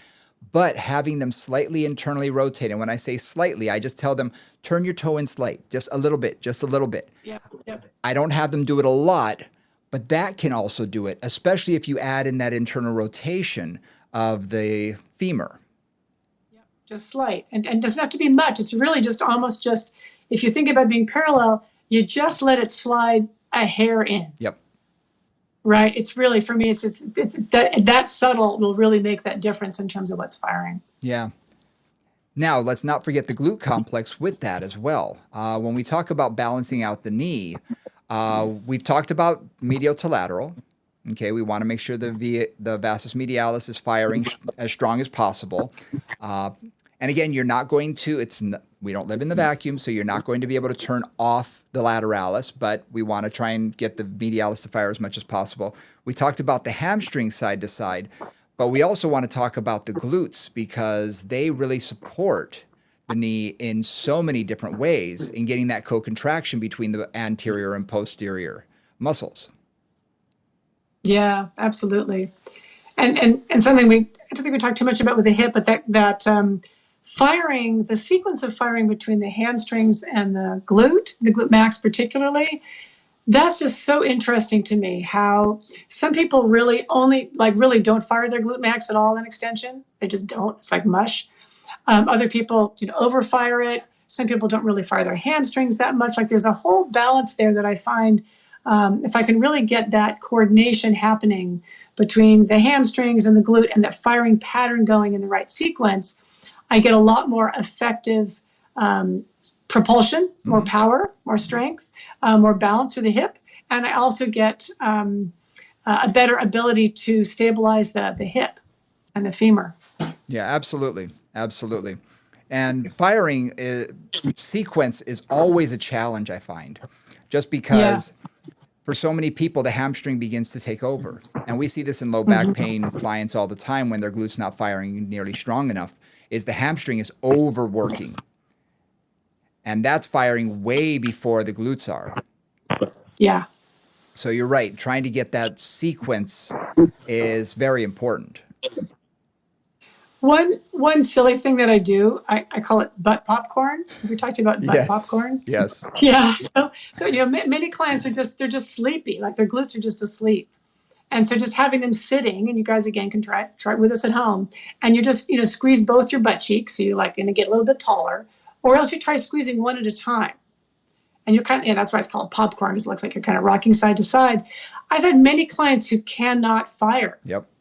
but having them slightly internally rotate. And when I say slightly, I just tell them, turn your toe in slight, just a little bit, just a little bit. Yeah. Yep. I don't have them do it a lot, but that can also do it, especially if you add in that internal rotation of the femur. Yep. Just slight. And it doesn't have to be much. It's really just almost just, if you think about being parallel, you just let it slide a hair in. Yep. Right. It's really, for me, it's that subtle will really make that difference in terms of what's firing. Yeah. Now, let's not forget the glute complex with that as well. When we talk about balancing out the knee, we've talked about medial to lateral. Okay, we want to make sure the vastus medialis is firing as strong as possible. And again, you're not going to, we don't live in the vacuum, so you're not going to be able to turn off the lateralis, but we want to try and get the medialis to fire as much as possible. We talked about the hamstring side to side, but we also want to talk about the glutes because they really support the knee in so many different ways in getting that co-contraction between the anterior and posterior muscles. Yeah, absolutely. And something I don't think we talked too much about with the hip, but that firing, the sequence of firing between the hamstrings and the glute max particularly, that's just so interesting to me how some people really really don't fire their glute max at all in extension. They just don't. It's like mush. Other people, overfire it. Some people don't really fire their hamstrings that much. Like there's a whole balance there that I find if I can really get that coordination happening between the hamstrings and the glute and that firing pattern going in the right sequence, I get a lot more effective propulsion, more power, more strength, more balance through the hip. And I also get a better ability to stabilize the hip and the femur. Yeah, absolutely. Absolutely. And firing sequence is always a challenge, I find, just because for so many people, the hamstring begins to take over. And we see this in low back pain clients all the time when their glute's not firing nearly strong enough, is the hamstring is overworking. And that's firing way before the glutes are. Yeah. So you're right. Trying to get that sequence is very important. One silly thing that I do, I call it butt popcorn. We talked about butt popcorn. Yes. Yeah. So many clients they're just sleepy, like their glutes are just asleep. And so just having them sitting, and you guys again can try it with us at home, and you just squeeze both your butt cheeks, so you're like going to get a little bit taller, or else you try squeezing one at a time. And you that's why it's called popcorn, because it looks like you're kind of rocking side to side. I've had many clients who cannot fire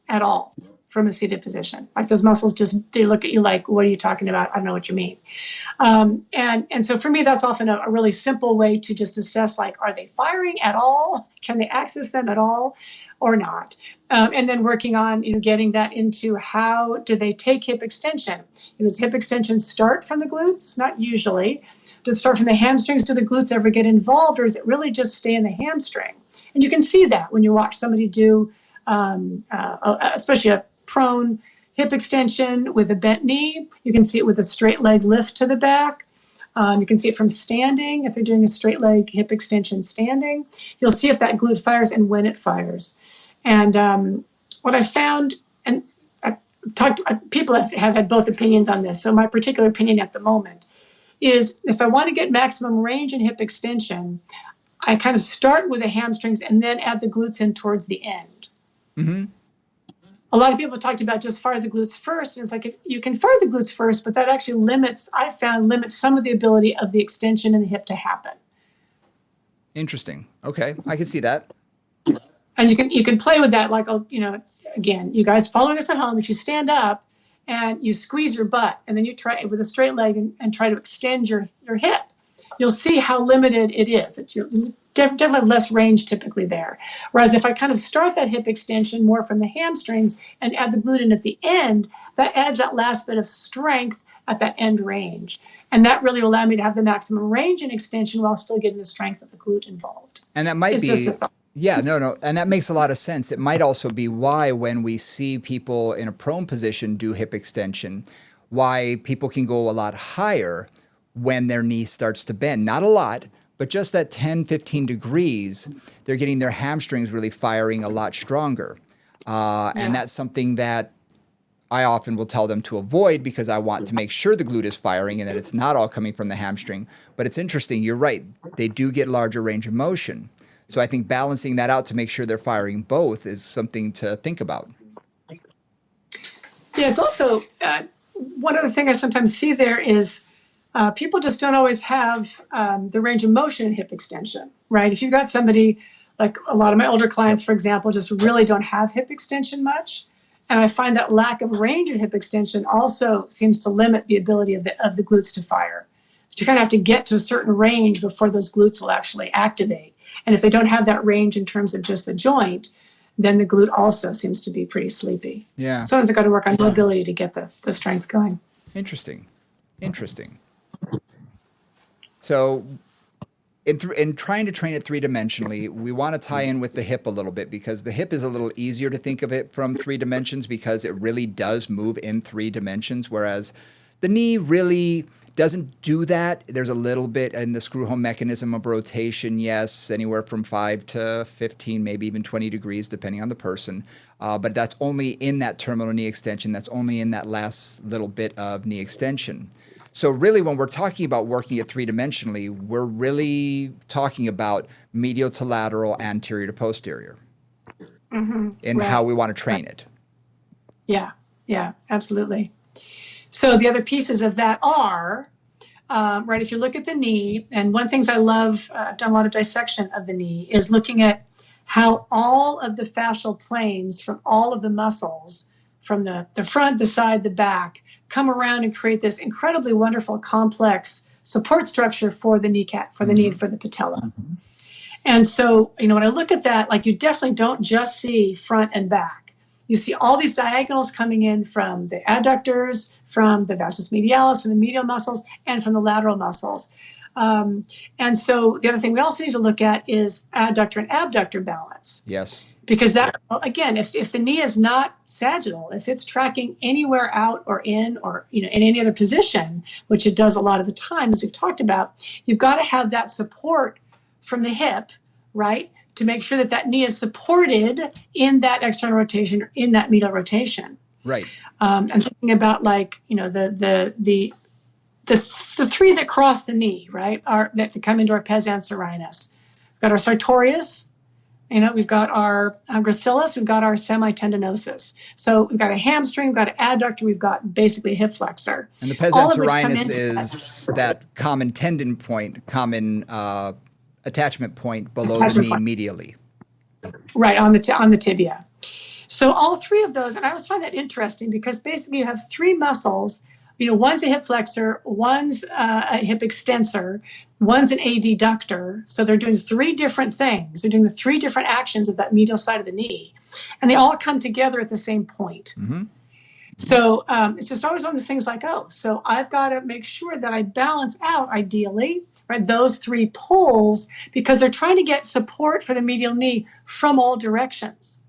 at all from a seated position. Like those muscles they look at you like, what are you talking about? I don't know what you mean. And so for me, that's often a really simple way to just assess, like, are they firing at all? Can they access them at all or not? And then working on, getting that into how do they take hip extension? Does hip extension start from the glutes? Not usually. Does it start from the hamstrings? Do the glutes ever get involved, or does it really just stay in the hamstring? And you can see that when you watch somebody do, especially a prone hip extension with a bent knee. You can see it with a straight leg lift to the back. You can see it from standing. If they're doing a straight leg hip extension standing, you'll see if that glute fires and when it fires. And what I found, and people have had both opinions on this. So my particular opinion at the moment is if I want to get maximum range in hip extension, I kind of start with the hamstrings and then add the glutes in towards the end. Mm-hmm. A lot of people talked about just fire the glutes first. And it's like, if you can fire the glutes first, but that actually limits some of the ability of the extension in the hip to happen. Interesting. Okay. I can see that. And you can play with that. Like, again, you guys following us at home, if you stand up and you squeeze your butt, and then you try it with a straight leg and try to extend your hip, you'll see how limited it is. It's definitely less range typically there. Whereas if I kind of start that hip extension more from the hamstrings and add the glute in at the end, that adds that last bit of strength at that end range. And that really will allow me to have the maximum range and extension while still getting the strength of the glute involved. And that might it's be, just a thought. yeah, no. And that makes a lot of sense. It might also be why when we see people in a prone position do hip extension, why people can go a lot higher when their knee starts to bend. Not a lot, but just that 10, 15 degrees, they're getting their hamstrings really firing a lot stronger. And that's something that I often will tell them to avoid because I want to make sure the glute is firing and that it's not all coming from the hamstring. But it's interesting. You're right. They do get larger range of motion. So I think balancing that out to make sure they're firing both is something to think about. Yeah, it's also one other thing I sometimes see there is people just don't always have the range of motion in hip extension, right? If you've got somebody, like a lot of my older clients, for example, just really don't have hip extension much. And I find that lack of range in hip extension also seems to limit the ability of the glutes to fire. But you kind of have to get to a certain range before those glutes will actually activate. And if they don't have that range in terms of just the joint, then the glute also seems to be pretty sleepy. Yeah. Sometimes I've got to work on mobility to get the strength going. Interesting. So in trying to train it three-dimensionally, we want to tie in with the hip a little bit because the hip is a little easier to think of it from 3 dimensions because it really does move in 3 dimensions, whereas the knee really doesn't do that. There's a little bit in the screw home mechanism of rotation, yes, anywhere from 5 to 15, maybe even 20 degrees, depending on the person. But that's only in that terminal knee extension. That's only in that last little bit of knee extension. So really, when we're talking about working it three-dimensionally, we're really talking about medial to lateral, anterior to posterior, in how we want to train it. Yeah, absolutely. So the other pieces of that are, right, if you look at the knee, and one of the things I love, I've done a lot of dissection of the knee, is looking at how all of the fascial planes from all of the muscles, from the front, the side, the back, come around and create this incredibly wonderful, complex support structure for the kneecap, for the knee, and for the patella. And so, when I look at that, like, you definitely don't just see front and back. You see all these diagonals coming in from the adductors, from the vastus medialis, from the medial muscles, and from the lateral muscles. And so the other thing we also need to look at is adductor and abductor balance. Yes. Because that, again, if the knee is not sagittal, if it's tracking anywhere out or in, or in any other position, which it does a lot of the time, as we've talked about, you've got to have that support from the hip, right, to make sure that knee is supported in that external rotation or in that medial rotation. Right. I'm thinking about, like, the three that cross the knee, right, that come into our pes anserinus. We've got our sartorius. We've got our gracilis, we've got our semitendinosus. So we've got a hamstring, we've got an adductor, we've got basically a hip flexor. And the pes anserinus is that common tendon point, common attachment point below the knee medially. Right, on the tibia. So all three of those, and I always find that interesting because basically you have three muscles. One's a hip flexor, one's a hip extensor, one's an adductor. So they're doing three different things. They're doing the three different actions of that medial side of the knee. And they all come together at the same point. Mm-hmm. So it's just always one of those things like, so I've got to make sure that I balance out, ideally, right, those three poles, because they're trying to get support for the medial knee from all directions.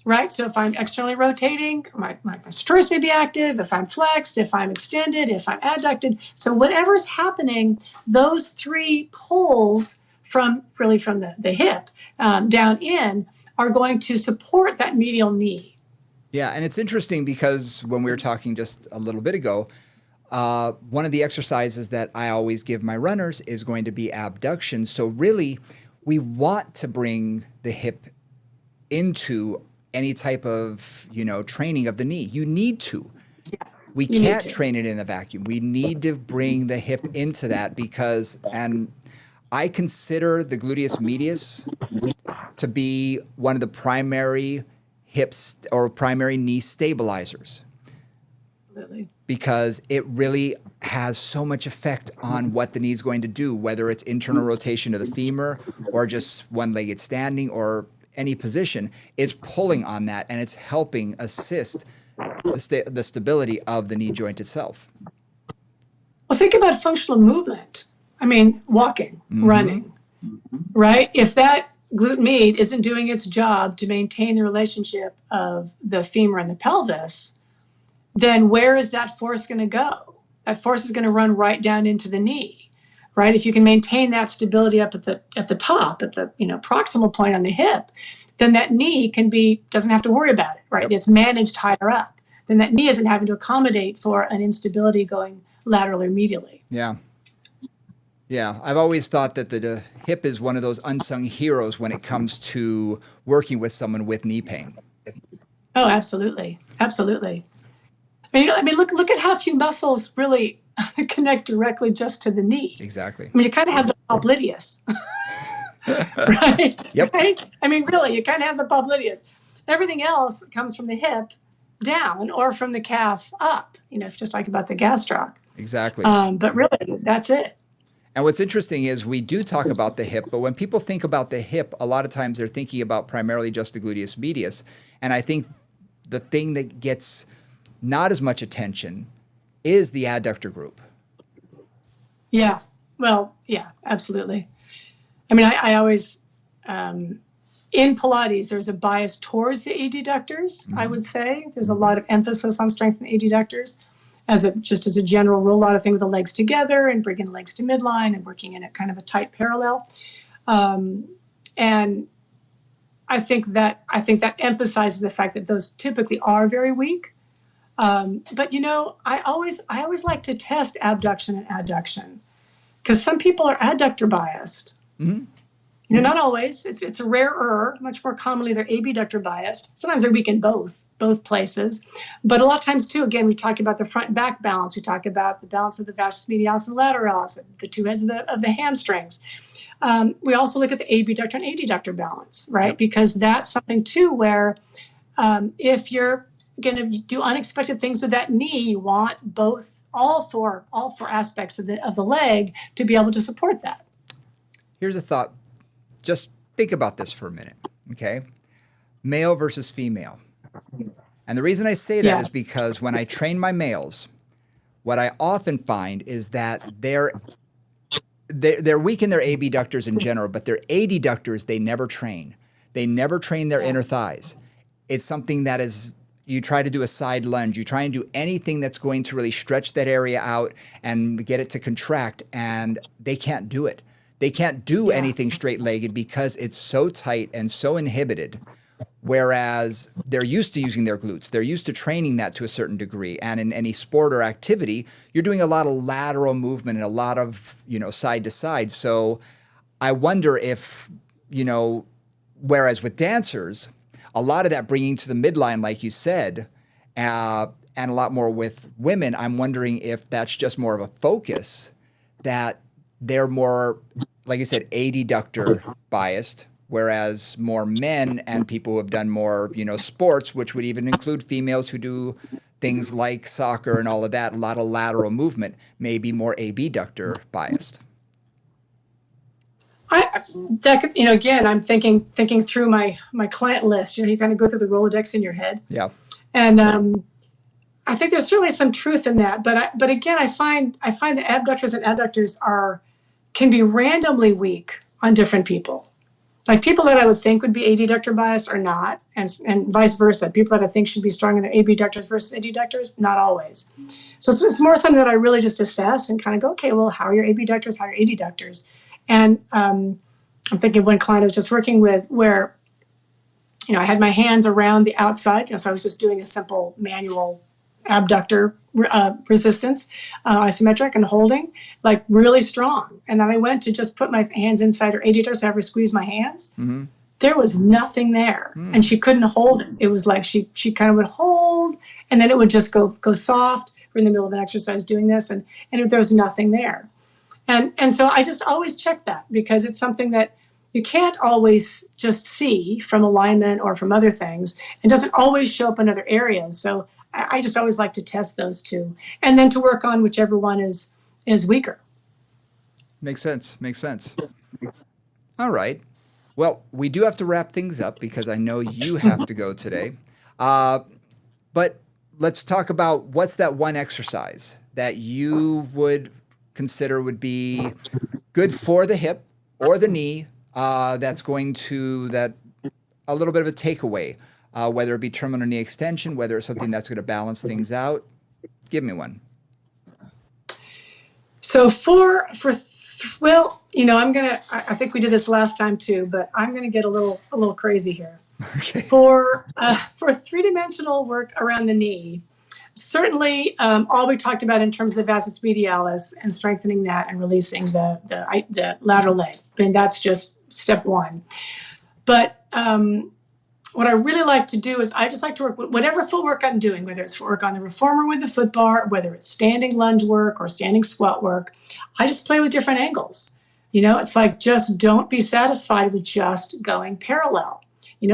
Right, so if I'm externally rotating, my sartorius may be active. If I'm flexed, if I'm extended, if I'm adducted. So whatever's happening, those three poles from the hip down in are going to support that medial knee. Yeah, and it's interesting because when we were talking just a little bit ago, one of the exercises that I always give my runners is going to be abduction. So really, we want to bring the hip into any type of, training of the knee. You need to. We can't train it in a vacuum. We need to bring the hip into that and I consider the gluteus medius to be one of the primary hips or primary knee stabilizers. Absolutely. because it really has so much effect on what the knee is going to do, whether it's internal rotation of the femur or just one-legged standing or any position. It's pulling on that, and it's helping assist the stability of the knee joint itself. Well, think about functional movement. I mean, walking, running, right? If that glute med isn't doing its job to maintain the relationship of the femur and the pelvis, then where is that force going to go? That force is going to run right down into the knee, right? If you can maintain that stability up at the top, at the proximal point on the hip, then that knee doesn't have to worry about it, right? Yep. It's managed higher up. Then that knee isn't having to accommodate for an instability going laterally or medially. Yeah. Yeah, I've always thought that the hip is one of those unsung heroes when it comes to working with someone with knee pain. Oh, absolutely. Absolutely. I mean, look at how few muscles really connect directly just to the knee. Exactly. I mean, you kind of have the popliteus, right? Yep. Right? I mean, really, you kind of have the popliteus. Everything else comes from the hip down or from the calf up, if you just talk about the gastroc. Exactly. But really, that's it. And what's interesting is we do talk about the hip, but when people think about the hip, a lot of times they're thinking about primarily just the gluteus medius. And I think the thing that gets not as much attention is the adductor group. Yeah. Well, yeah, absolutely. I mean, I always, in Pilates, there's a bias towards the adductors, I would say. There's a lot of emphasis on strengthening adductors. Just as a general rule, a lot of things with the legs together and bringing the legs to midline and working in a kind of a tight parallel. And I think that emphasizes the fact that those typically are very weak. But I always like to test abduction and adduction because some people are adductor biased. Mm-hmm. Not always. It's rarer. Much more commonly, they're abductor biased. Sometimes they're weak in both places. But a lot of times, too, again, we talk about the front and back balance. We talk about the balance of the vastus medialis and lateralis, the two heads of the hamstrings. We also look at the abductor and adductor balance, right? Yep. Because that's something, too, where if you're going to do unexpected things with that knee, you want all four aspects of the leg to be able to support that. Here's a thought. Just think about this for a minute, okay? Male versus female. And the reason I say that is because when I train my males, what I often find is that they're weak in their abductors in general, but their adductors, they never train. They never train their inner thighs. It's something that is, you try to do a side lunge, you try and do anything that's going to really stretch that area out and get it to contract, and they can't do it. They can't do anything straight-legged because it's so tight and so inhibited, whereas they're used to using their glutes. They're used to training that to a certain degree. And in any sport or activity, you're doing a lot of lateral movement and a lot of, side to side. So I wonder if, whereas with dancers, a lot of that bringing to the midline, like you said, and a lot more with women, I'm wondering if that's just more of a focus that they're more, like you said, adductor biased, whereas more men and people who have done more, sports, which would even include females who do things like soccer and all of that, a lot of lateral movement, may be more abductor biased. Again, I'm thinking through my client list. You kind of go through the Rolodex in your head. Yeah. And I think there's certainly some truth in that. But again, I find that abductors and adductors can be randomly weak on different people. Like people that I would think would be adductor biased are not, and vice versa. People that I think should be strong in their abductors versus adductors, not always. So it's more something that I really just assess and kind of go, okay, well, how are your abductors, how are your adductors? And I'm thinking of one client I was just working with where, I had my hands around the outside, so I was just doing a simple manual abductor resistance, isometric and holding, like really strong. And then I went to just put my hands inside her adductor, so I have her squeeze my hands. Mm-hmm. There was nothing there, and she couldn't hold it. It was like she kind of would hold, and then it would just go soft. We're in the middle of an exercise doing this, and there was nothing there. And so I just always check that because it's something that you can't always just see from alignment or from other things. It doesn't always show up in other areas. So I just always like to test those two, and then to work on whichever one is weaker. Makes sense. Makes sense. All right. Well, we do have to wrap things up because I know you have to go today. But let's talk about what's that one exercise that you would consider would be good for the hip or the knee, that's going to that a little bit of a takeaway, whether it be terminal knee extension, whether it's something that's going to balance things out. Give me one. So well, I think we did this last time too, but I'm gonna get a little crazy here. Okay. For three-dimensional work around the knee, certainly all we talked about in terms of the vastus medialis and strengthening that and releasing the lateral leg. I mean, that's just step one. But what I really like to do is I just like to work with whatever footwork I'm doing, whether it's work on the reformer with the foot bar, whether it's standing lunge work or standing squat work. I just play with different angles. It's like, just don't be satisfied with just going parallel.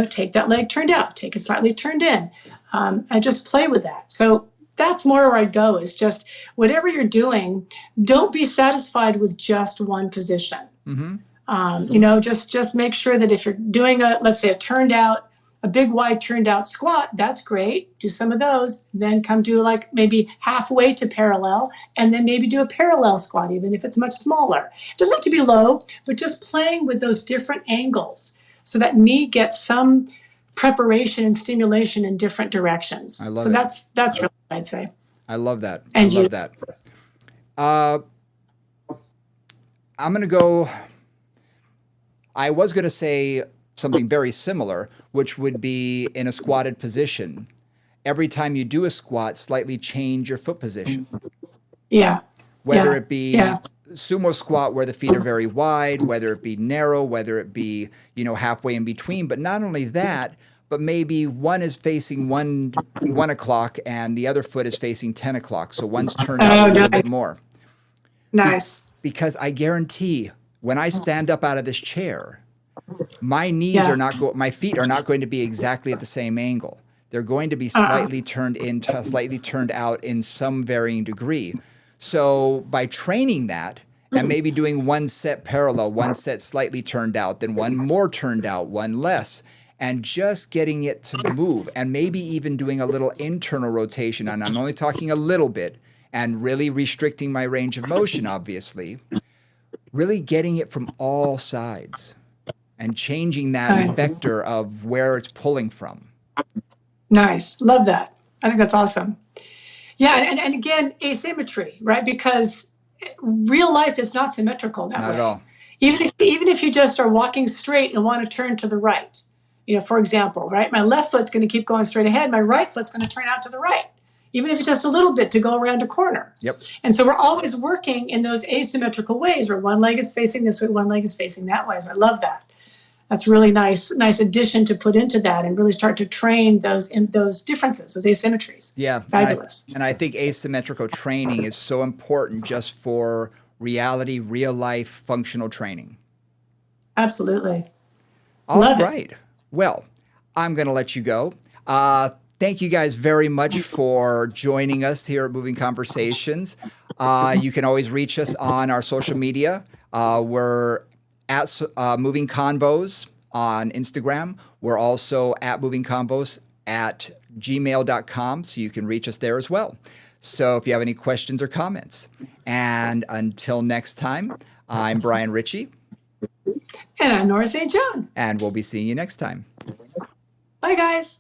Take that leg turned out, take it slightly turned in, and just play with that. So that's more where I'd go, is just whatever you're doing, don't be satisfied with just one position. Mm-hmm. Just make sure that if you're doing let's say a big wide turned out squat, that's great. Do some of those, then come do like maybe halfway to parallel, and then maybe do a parallel squat, even if it's much smaller. It doesn't have to be low, but just playing with those different angles so that knee gets some preparation and stimulation in different directions. I love it. That's really what I'd say. I love that. And I love that. I'm going to go, I was going to say something very similar, which would be in a squatted position. Every time you do a squat, slightly change your foot position. Yeah. Whether it be sumo squat where the feet are very wide, whether it be narrow, whether it be, halfway in between. But not only that, but maybe one is facing 1 o'clock and the other foot is facing 10 o'clock. So one's turned out a little bit more. Nice. Because I guarantee when I stand up out of this chair, my knees are not my feet are not going to be exactly at the same angle. They're going to be slightly turned slightly turned out in some varying degree. So by training that and maybe doing one set parallel, one set slightly turned out, then one more turned out, one less, and just getting it to move, and maybe even doing a little internal rotation, and I'm only talking a little bit, and really restricting my range of motion, obviously, really getting it from all sides and changing that vector of where it's pulling from. Nice. Love that. I think that's awesome. Yeah, and again, asymmetry, right? Because real life is not symmetrical that way. Not at all. Even if you just are walking straight and want to turn to the right, for example, right? My left foot's going to keep going straight ahead. My right foot's going to turn out to the right, even if it's just a little bit to go around a corner. Yep. And so we're always working in those asymmetrical ways where one leg is facing this way, one leg is facing that way. So I love that. That's really nice addition to put into that and really start to train those differences, those asymmetries. Yeah. Fabulous. And I think asymmetrical training is so important just for reality, real life, functional training. Absolutely. All right. Well, I'm going to let you go. Thank you guys very much for joining us here at Moving Conversations. You can always reach us on our social media. We're at Moving Convos on Instagram. We're also at Moving Convos at gmail.com, so you can reach us there as well. So if you have any questions or comments. And until next time, I'm Brian Ritchie. And I'm Nora St. John. And we'll be seeing you next time. Bye, guys.